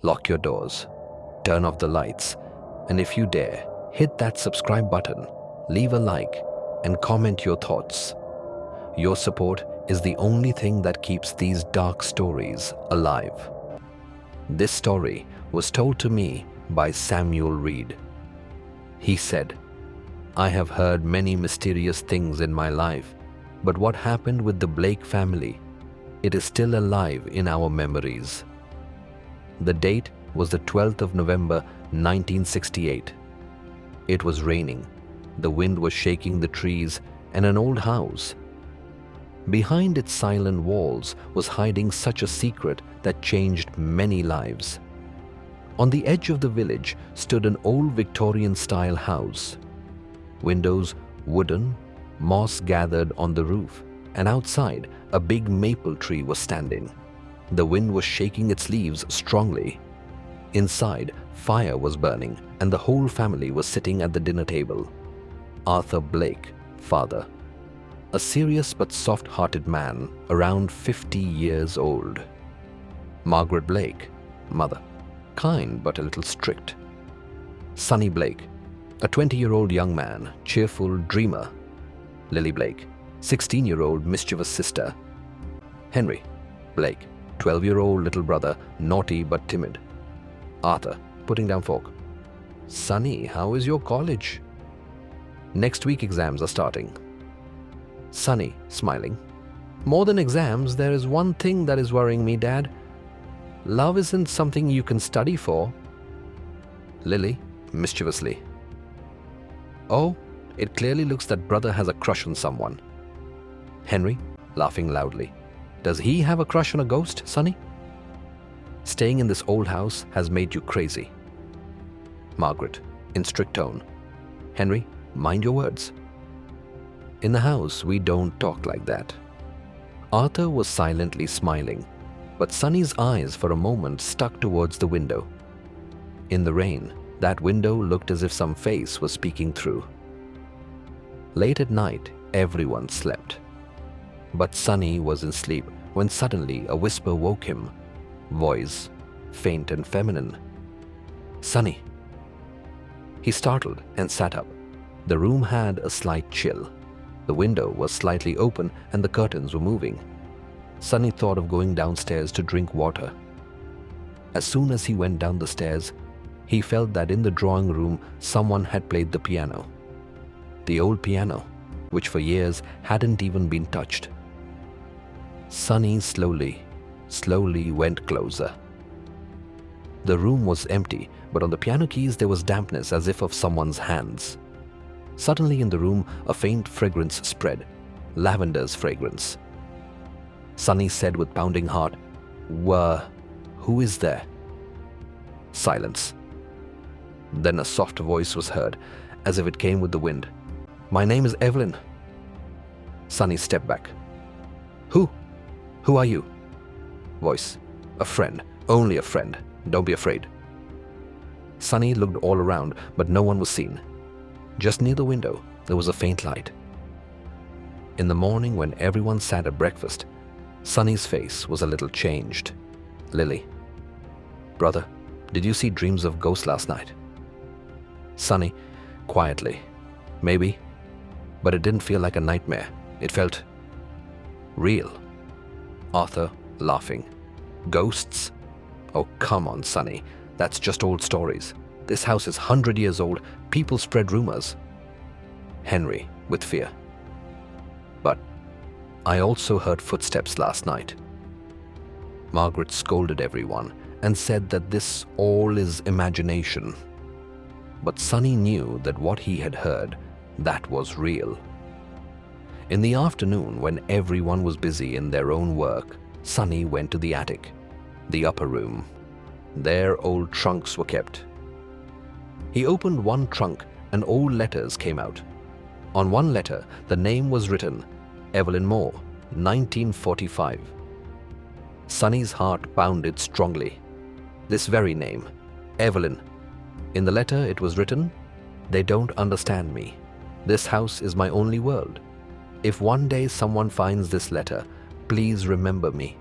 Lock your doors, turn off the lights, and if you dare, hit that subscribe button, leave a like, and comment your thoughts. Your support is the only thing that keeps these dark stories alive. This story was told to me by Samuel Reed. He said, "I have heard many mysterious things in my life, but what happened with the Blake family, it is still alive in our memories." The date was the 12th of November 1968. It was raining, the wind was shaking the trees, and an old house. Behind its silent walls was hiding such a secret that changed many lives. On the edge of the village stood an old Victorian-style house. Windows wooden, moss gathered on the roof, and outside a big maple tree was standing. The wind was shaking its leaves strongly. Inside, fire was burning, and the whole family was sitting at the dinner table. Arthur Blake, father. A serious but soft-hearted man, around 50 years old. Margaret Blake, mother. Kind but a little strict. Sonny Blake, a 20-year-old young man, cheerful dreamer. Lily Blake, 16-year-old mischievous sister. Henry Blake, 12-year-old little brother, naughty but timid. Arthur, putting down fork. "Sonny, how is your college?" "Next week exams are starting." Sonny, smiling. "More than exams, there is one thing that is worrying me, Dad. Love isn't something you can study for." Lily, mischievously. "Oh, it clearly looks that brother has a crush on someone." Henry, laughing loudly. "Does he have a crush on a ghost, Sonny?" "Staying in this old house has made you crazy." Margaret, in strict tone. "Henry, mind your words." "In the house, we don't talk like that." Arthur was silently smiling, but Sonny's eyes for a moment stuck towards the window. In the rain, that window looked as if some face was speaking through. Late at night, everyone slept. But Sonny was in sleep when suddenly a whisper woke him. Voice, faint and feminine. "Sonny." He startled and sat up. The room had a slight chill. The window was slightly open and the curtains were moving. Sonny thought of going downstairs to drink water. As soon as he went down the stairs, he felt that in the drawing room someone had played the piano. The old piano, which for years hadn't even been touched. Sonny slowly went closer. The room was empty, but on the piano keys there was dampness as if of someone's hands. Suddenly in the room, a faint fragrance spread, lavender's fragrance. Sonny said with pounding heart, "Who is there?" Silence. Then a soft voice was heard, as if it came with the wind. "My name is Evelyn." Sonny stepped back. Who are you?" Voice, "A friend, only a friend. Don't be afraid." Sonny looked all around, but no one was seen. Just near the window, there was a faint light. In the morning, when everyone sat at breakfast, Sonny's face was a little changed. Lily, "Brother, did you see dreams of ghosts last night?" Sonny, quietly, "Maybe, but it didn't feel like a nightmare. It felt real." Arthur, laughing, "Ghosts? Oh, come on, Sonny. That's just old stories. This house is 100 years old. People spread rumors." Henry, with fear, "But I also heard footsteps last night." Margaret scolded everyone and said that this all is imagination. But Sonny knew that what he had heard, that was real. In the afternoon, when everyone was busy in their own work, Sonny went to the attic, the upper room. There old trunks were kept. He opened one trunk and old letters came out. On one letter, the name was written, Evelyn Moore, 1945. Sonny's heart pounded strongly. This very name, Evelyn. In the letter it was written, "They don't understand me. This house is my only world. If one day someone finds this letter, please remember me.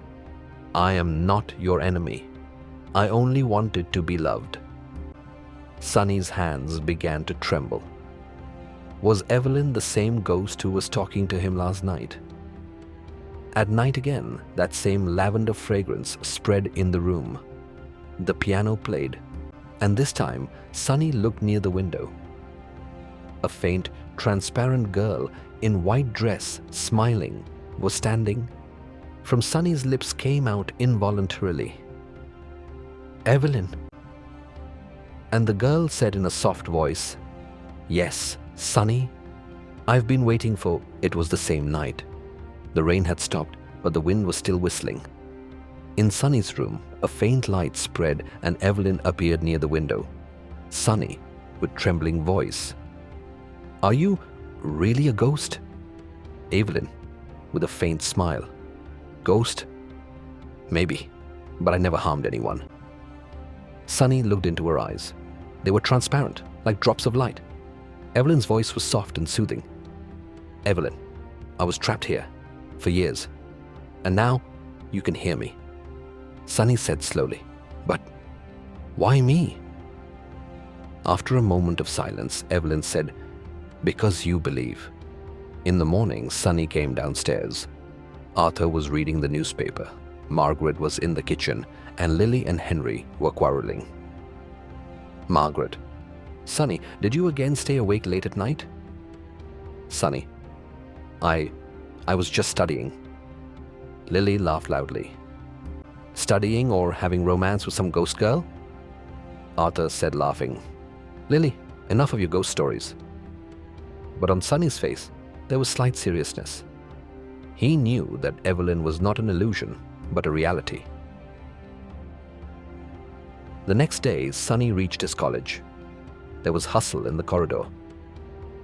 I am not your enemy. I only wanted to be loved. Sunny's hands began to tremble. Was Evelyn the same ghost who was talking to him last night? At night again, that same lavender fragrance spread in the room. The piano played, and this time Sunny looked near the window. A faint, transparent girl in white dress, smiling, was standing. From Sunny's lips came out involuntarily, "Evelyn." And the girl said in a soft voice, "Yes, Sunny, I've been waiting for..." It was the same night. The rain had stopped, but the wind was still whistling. In Sunny's room, a faint light spread and Evelyn appeared near the window. Sunny, with trembling voice, "Are you really a ghost?" Evelyn, with a faint smile, "Ghost? Maybe, but I never harmed anyone." Sunny looked into her eyes. They were transparent, like drops of light. Evelyn's voice was soft and soothing. "Evelyn, I was trapped here for years, and now you can hear me." Sunny said slowly, "But why me?" After a moment of silence, Evelyn said, "Because you believe." In the morning, Sunny came downstairs. Arthur was reading the newspaper. Margaret was in the kitchen, and Lily and Henry were quarreling. Margaret, "Sunny, did you again stay awake late at night?" Sunny, I was just studying." Lily laughed loudly. "Studying or having romance with some ghost girl?" Arthur said, laughing. "Lily, enough of your ghost stories." But on Sunny's face, there was slight seriousness. He knew that Evelyn was not an illusion, but a reality. The next day, Sunny reached his college. There was hustle in the corridor.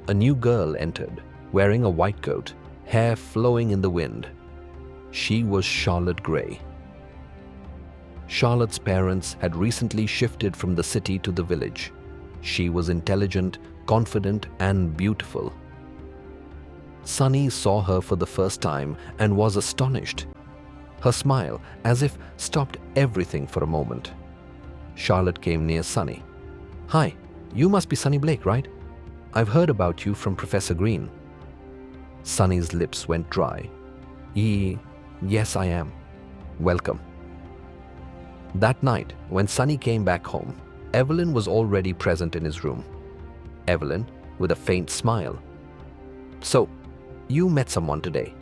A new girl entered, wearing a white coat, hair flowing in the wind. She was Charlotte Gray. Charlotte's parents had recently shifted from the city to the village. She was intelligent, confident, and beautiful. Sunny saw her for the first time and was astonished. Her smile, as if stopped everything for a moment. Charlotte came near Sunny. "Hi, you must be Sunny Blake, right? I've heard about you from Professor Green." Sunny's lips went dry. Yes, I am. Welcome." That night, when Sunny came back home, Evelyn was already present in his room. Evelyn, with a faint smile. "So, you met someone today?"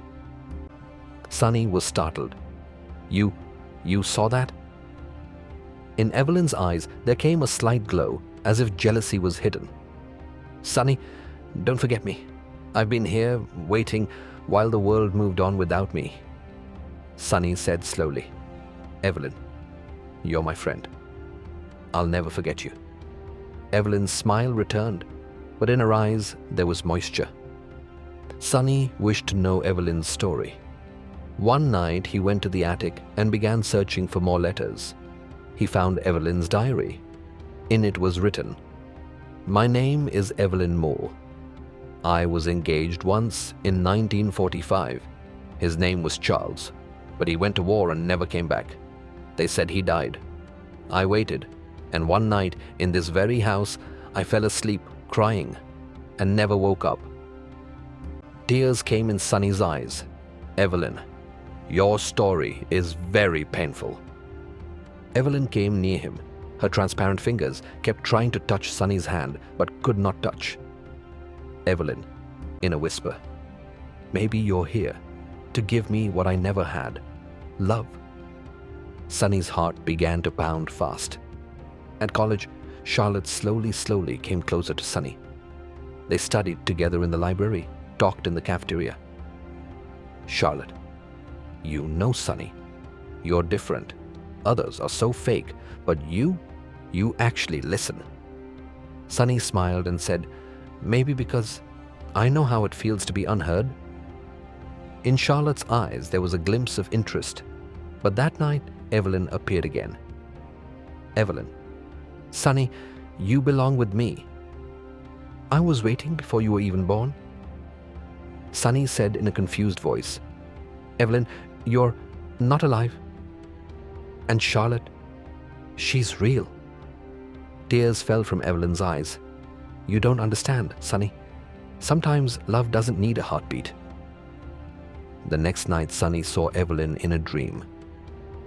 Sunny was startled. You saw that?" In Evelyn's eyes, there came a slight glow, as if jealousy was hidden. "Sunny, don't forget me. I've been here, waiting, while the world moved on without me." Sunny said slowly, "Evelyn, you're my friend. I'll never forget you." Evelyn's smile returned, but in her eyes there was moisture. Sunny wished to know Evelyn's story. One night he went to the attic and began searching for more letters. He found Evelyn's diary. In it was written, "My name is Evelyn Moore. I was engaged once in 1945. His name was Charles, but he went to war and never came back. They said he died. I waited, and one night in this very house I fell asleep crying and never woke up." Tears came in Sunny's eyes. "Evelyn, your story is very painful." Evelyn came near him. Her transparent fingers kept trying to touch Sunny's hand but could not touch. "Evelyn," in a whisper, "maybe you're here to give me what I never had, love." Sunny's heart began to pound fast. At college, Charlotte slowly came closer to Sunny. They studied together in the library, talked in the cafeteria. "Charlotte, you know Sunny. You're different. Others are so fake, but you actually listen." Sunny smiled and said, "Maybe because I know how it feels to be unheard." In Charlotte's eyes there was a glimpse of interest, but that night Evelyn appeared again. "Evelyn, Sunny, you belong with me. I was waiting before you were even born." Sunny said in a confused voice, "Evelyn, you're not alive." And Charlotte, She's real. Tears fell from Evelyn's eyes. You don't understand, Sunny. Sometimes love doesn't need a heartbeat. The next night, Sunny saw Evelyn in a dream.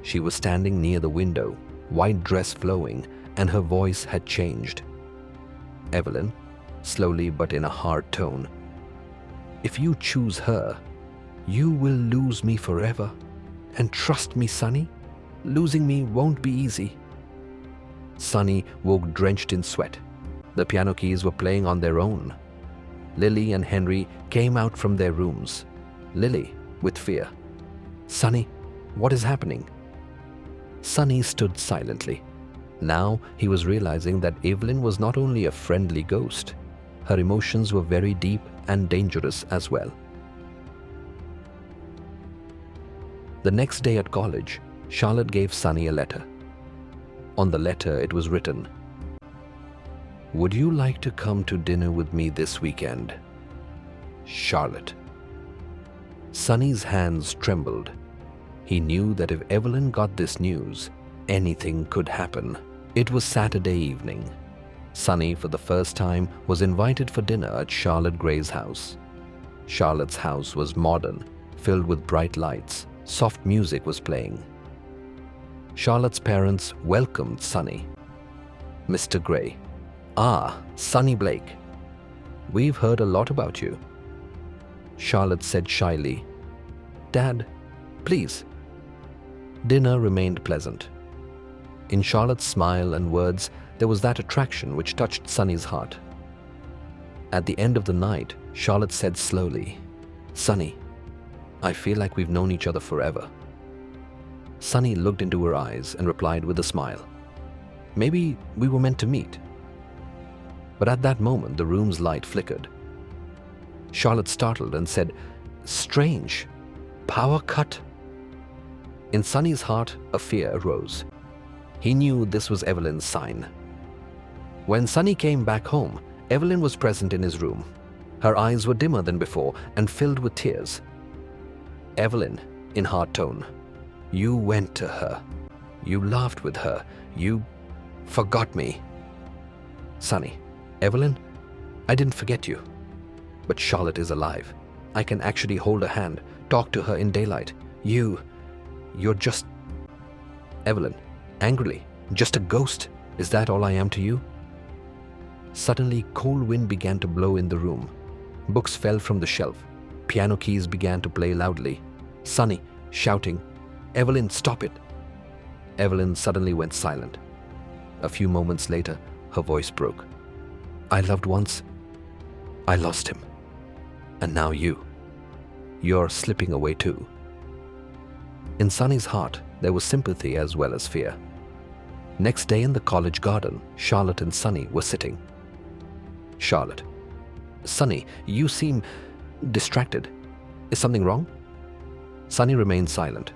She was standing near the window, white dress flowing, and her voice had changed. Evelyn, slowly but in a hard tone, if you choose her, you will lose me forever. And trust me, Sunny, losing me won't be easy. Sunny woke drenched in sweat. The piano keys were playing on their own. Lily and Henry came out from their rooms. Lily, with fear. Sunny, what is happening? Sunny stood silently. Now he was realizing that Evelyn was not only a friendly ghost, her emotions were very deep and dangerous as well. The next day at college, Charlotte gave Sunny a letter. On the letter it was written, "Would you like to come to dinner with me this weekend? Charlotte." Sunny's hands trembled. He knew that if Evelyn got this news, anything could happen. It was Saturday evening. Sunny, for the first time, was invited for dinner at Charlotte Gray's house. Charlotte's house was modern, filled with bright lights. Soft music was playing. Charlotte's parents welcomed Sunny. Mr. Gray. "Ah, Sunny Blake. We've heard a lot about you." Charlotte said shyly, "Dad, please." Dinner remained pleasant. In Charlotte's smile and words, there was that attraction which touched Sunny's heart. At the end of the night, Charlotte said slowly, "Sunny, I feel like we've known each other forever." Sunny looked into her eyes and replied with a smile, "Maybe we were meant to meet." But at that moment, the room's light flickered. Charlotte startled and said, "Strange. Power cut." In Sunny's heart, a fear arose. He knew this was Evelyn's sign. When Sunny came back home, Evelyn was present in his room. Her eyes were dimmer than before and filled with tears. "Evelyn," in hard tone, "you went to her. You laughed with her. You forgot me." Sunny, "Evelyn, I didn't forget you. But Charlotte is alive. I can actually hold her hand, talk to her in daylight. You're just..." Evelyn, angrily, "Just a ghost? Is that all I am to you?" Suddenly, cold wind began to blow in the room. Books fell from the shelf. Piano keys began to play loudly. Sunny, shouting, "Evelyn, stop it!" Evelyn suddenly went silent. A few moments later, her voice broke. "I loved once. I lost him. And now you. You're slipping away too." In Sunny's heart, there was sympathy as well as fear. Next day in the college garden, Charlotte and Sunny were sitting. Charlotte, "Sunny, you seem distracted. Is something wrong?" Sunny remained silent.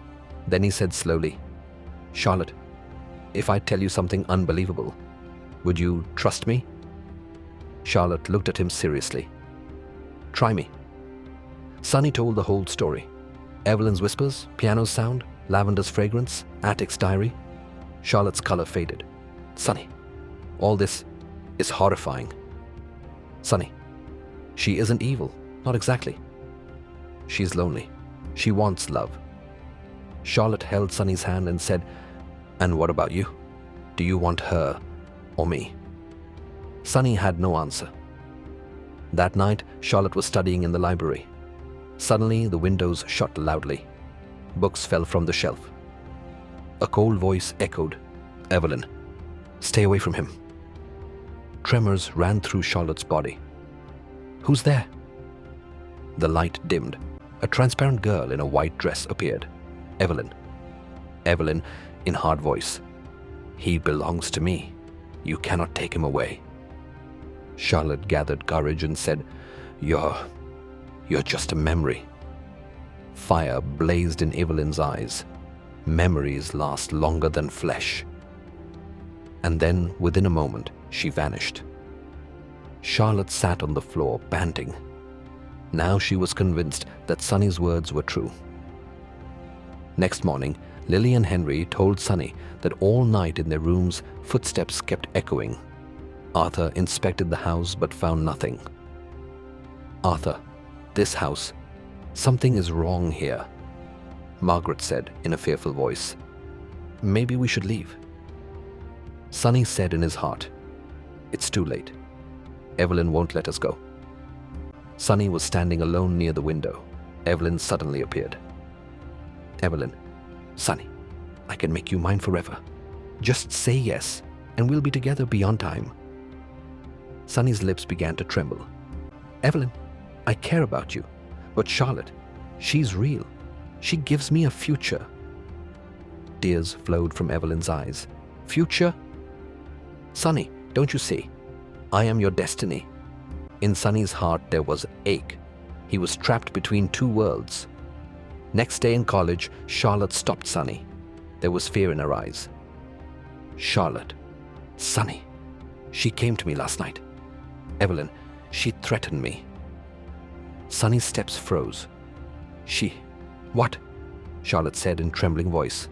Then he said slowly, "Charlotte, if I tell you something unbelievable, would you trust me?" Charlotte looked at him seriously. "Try me." Sunny told the whole story. Evelyn's whispers, piano's sound, lavender's fragrance, attic's diary. Charlotte's color faded. "Sunny, all this is horrifying." "Sunny, she isn't evil, not exactly. She's lonely. She wants love." Charlotte held Sunny's hand and said, "And what about you? Do you want her or me?" Sunny had no answer. That night, Charlotte was studying in the library. Suddenly, the windows shut loudly. Books fell from the shelf. A cold voice echoed, "Evelyn, stay away from him." Tremors ran through Charlotte's body. "Who's there?" The light dimmed. A transparent girl in a white dress appeared. "Evelyn." Evelyn, in hard voice, "He belongs to me. You cannot take him away." Charlotte gathered courage and said, You're just a memory." Fire blazed in Evelyn's eyes. Memories last longer than flesh. And then, within a moment, she vanished. Charlotte sat on the floor, panting. Now she was convinced that Sunny's words were true. Next morning, Lily and Henry told Sunny that all night in their rooms, footsteps kept echoing. Arthur inspected the house but found nothing. "Arthur, this house, something is wrong here," Margaret said in a fearful voice. "Maybe we should leave." Sunny said in his heart, "It's too late. Evelyn won't let us go." Sunny was standing alone near the window. Evelyn suddenly appeared. "Evelyn, Sunny, I can make you mine forever. Just say yes, and we'll be together beyond time." Sunny's lips began to tremble. "Evelyn, I care about you, but Charlotte, she's real. She gives me a future." Tears flowed from Evelyn's eyes. "Future? Sunny, don't you see? I am your destiny." In Sunny's heart there was ache. He was trapped between two worlds. Next day in college, Charlotte stopped Sunny. There was fear in her eyes. "Charlotte, Sunny, she came to me last night. Evelyn, she threatened me." Sunny's steps froze. "She... what?" Charlotte said in trembling voice.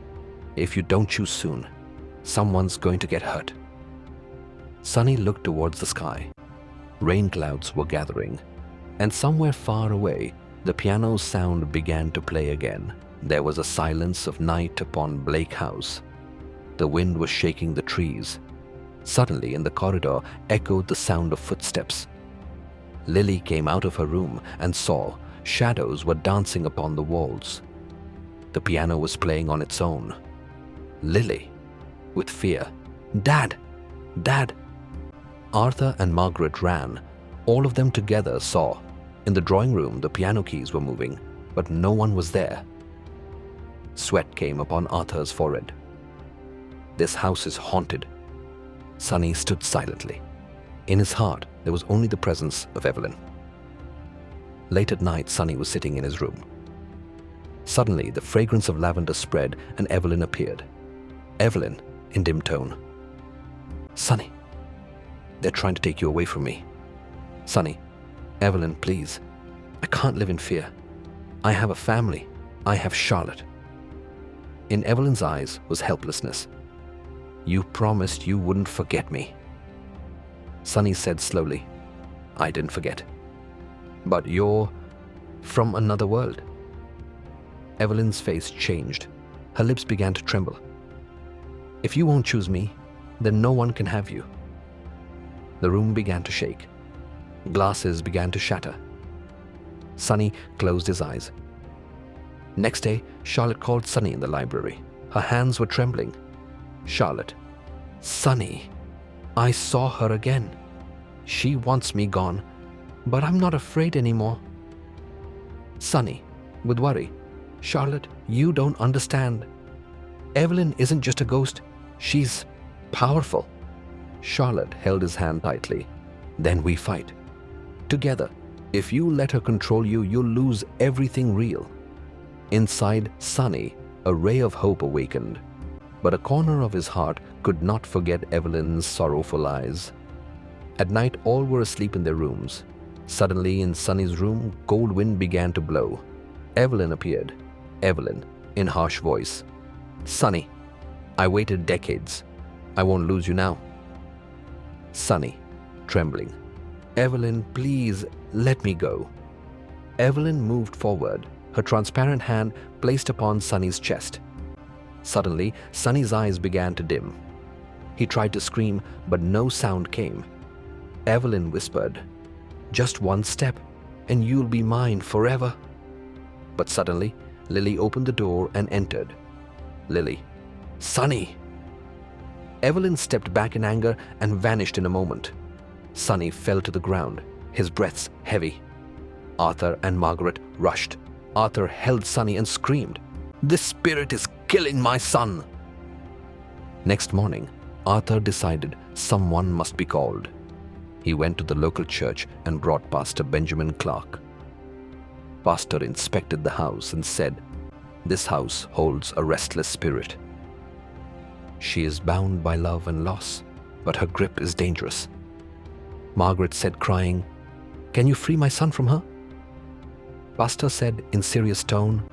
"If you don't choose soon, someone's going to get hurt." Sunny looked towards the sky. Rain clouds were gathering, and somewhere far away, the piano's sound began to play again. There was a silence of night upon Blake House. The wind was shaking the trees. Suddenly, in the corridor, echoed the sound of footsteps. Lily came out of her room and saw shadows were dancing upon the walls. The piano was playing on its own. Lily, with fear, "Dad! Dad!" Arthur and Margaret ran. All of them together saw. In the drawing room, the piano keys were moving, but no one was there. Sweat came upon Arthur's forehead. "This house is haunted." Sunny stood silently. In his heart, there was only the presence of Evelyn. Late at night, Sunny was sitting in his room. Suddenly, the fragrance of lavender spread and Evelyn appeared. Evelyn, in dim tone. "Sunny, they're trying to take you away from me." "Sunny, Evelyn, please. I can't live in fear. I have a family. I have Charlotte." In Evelyn's eyes was helplessness. "You promised you wouldn't forget me." Sunny said slowly, "I didn't forget. But you're from another world." Evelyn's face changed. Her lips began to tremble. "If you won't choose me, then no one can have you." The room began to shake. Glasses began to shatter. Sunny closed his eyes. Next day, Charlotte called Sunny in the library. Her hands were trembling. "Charlotte, Sunny, I saw her again. She wants me gone, but I'm not afraid anymore." Sunny, with worry, "Charlotte, you don't understand. Evelyn isn't just a ghost. She's powerful." Charlotte held his hand tightly. "Then we fight. Together. If you let her control you, you'll lose everything real." Inside Sunny, a ray of hope awakened, but a corner of his heart could not forget Evelyn's sorrowful eyes. At night, all were asleep in their rooms. Suddenly, in Sunny's room, cold wind began to blow. Evelyn appeared. Evelyn, in harsh voice, "Sunny, I waited decades. I won't lose you now." Sunny, trembling, "Evelyn, please, let me go." Evelyn moved forward, her transparent hand placed upon Sunny's chest. Suddenly, Sunny's eyes began to dim. He tried to scream, but no sound came. Evelyn whispered, "Just one step, and you'll be mine forever." But suddenly, Lily opened the door and entered. Lily, "Sunny!" Evelyn stepped back in anger and vanished in a moment. Sunny fell to the ground, his breaths heavy. Arthur and Margaret rushed. Arthur held Sunny and screamed, "This spirit is killing my son!" Next morning, Arthur decided someone must be called. He went to the local church and brought Pastor Benjamin Clark. Pastor inspected the house and said, "This house holds a restless spirit. She is bound by love and loss, but her grip is dangerous." Margaret said, crying, "Can you free my son from her?" Pastor said in serious tone,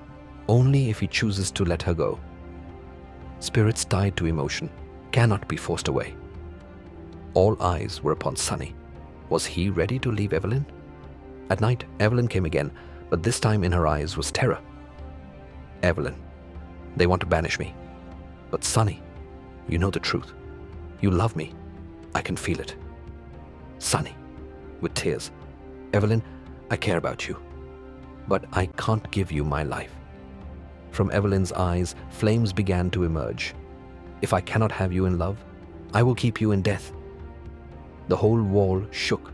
"Only if he chooses to let her go." Spirits tied to emotion cannot be forced away. All eyes were upon Sunny. Was he ready to leave Evelyn? At night, Evelyn came again, but this time in her eyes was terror. Evelyn, they want to banish me. But Sunny, you know the truth. You love me. I can feel it. Sunny, with tears, Evelyn, I care about you, but I can't give you my life. From Evelyn's eyes, flames began to emerge. If I cannot have you in love, I will keep you in death. The whole wall shook.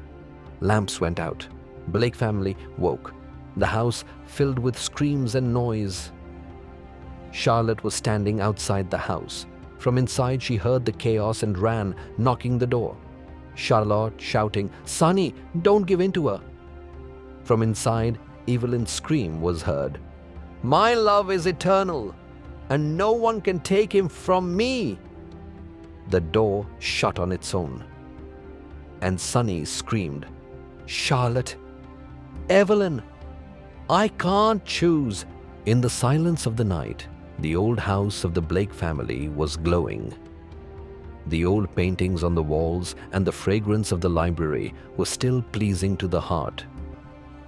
Lamps went out. Blake family woke. The house filled with screams and noise. Charlotte was standing outside the house. From inside, she heard the chaos and ran, knocking the door. Charlotte shouting, "Sunny, don't give in to her." From inside, Evelyn's scream was heard. "My love is eternal, and no one can take him from me." The door shut on its own, and Sunny screamed, "Charlotte, Evelyn, I can't choose." In the silence of the night, the old house of the Blake family was glowing. The old paintings on the walls and the fragrance of the library were still pleasing to the heart.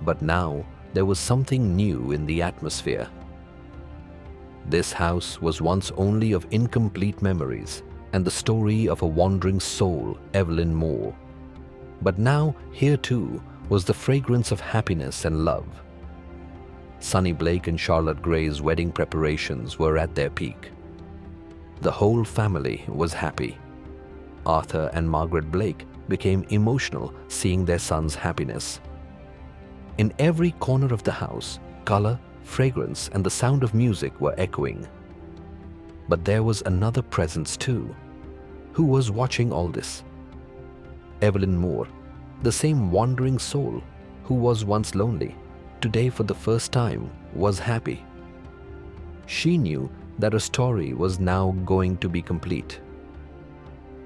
But now there was something new in the atmosphere. This house was once only of incomplete memories and the story of a wandering soul, Evelyn Moore. But now here too was the fragrance of happiness and love. Sunny Blake and Charlotte Gray's wedding preparations were at their peak. The whole family was happy. Arthur and Margaret Blake became emotional seeing their son's happiness. In every corner of the house, color, fragrance, and the sound of music were echoing. But there was another presence too. Who was watching all this? Evelyn Moore, the same wandering soul who was once lonely, today for the first time was happy. She knew that her story was now going to be complete.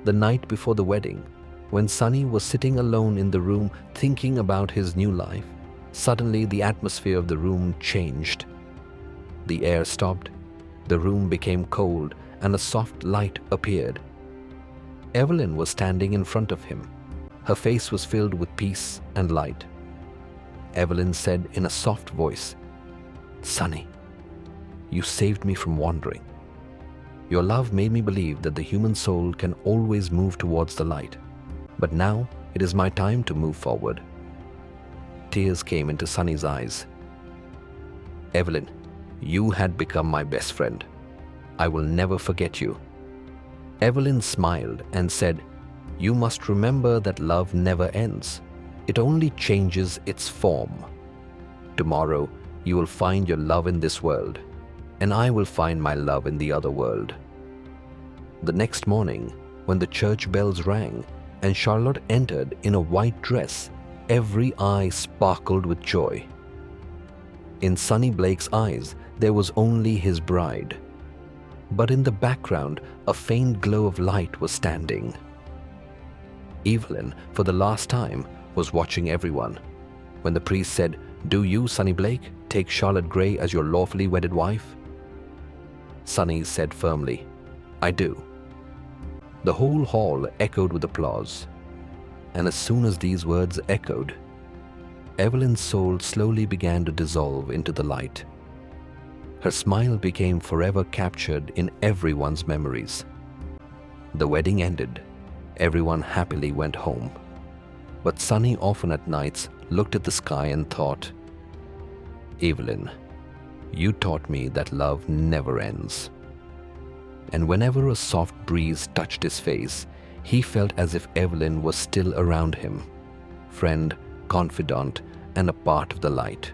The night before the wedding, when Sunny was sitting alone in the room thinking about his new life, suddenly the atmosphere of the room changed. The air stopped, the room became cold, and a soft light appeared. Evelyn was standing in front of him. Her face was filled with peace and light. Evelyn said in a soft voice, "Sunny, you saved me from wandering. Your love made me believe that the human soul can always move towards the light. But now it is my time to move forward." Tears came into Sunny's eyes. "Evelyn, you had become my best friend. I will never forget you." Evelyn smiled and said, "You must remember that love never ends. It only changes its form. Tomorrow, you will find your love in this world, and I will find my love in the other world." The next morning, when the church bells rang and Charlotte entered in a white dress, every eye sparkled with joy. In Sunny Blake's eyes, there was only his bride. But in the background, a faint glow of light was standing. Evelyn, for the last time, was watching everyone. When the priest said, "Do you, Sunny Blake, take Charlotte Gray as your lawfully wedded wife?" Sunny said firmly, "I do." The whole hall echoed with applause. And as soon as these words echoed, Evelyn's soul slowly began to dissolve into the light. Her smile became forever captured in everyone's memories. The wedding ended. Everyone happily went home. But Sunny often at nights looked at the sky and thought, "Evelyn, you taught me that love never ends." And whenever a soft breeze touched his face, he felt as if Evelyn was still around him, friend, confidant, and a part of the light.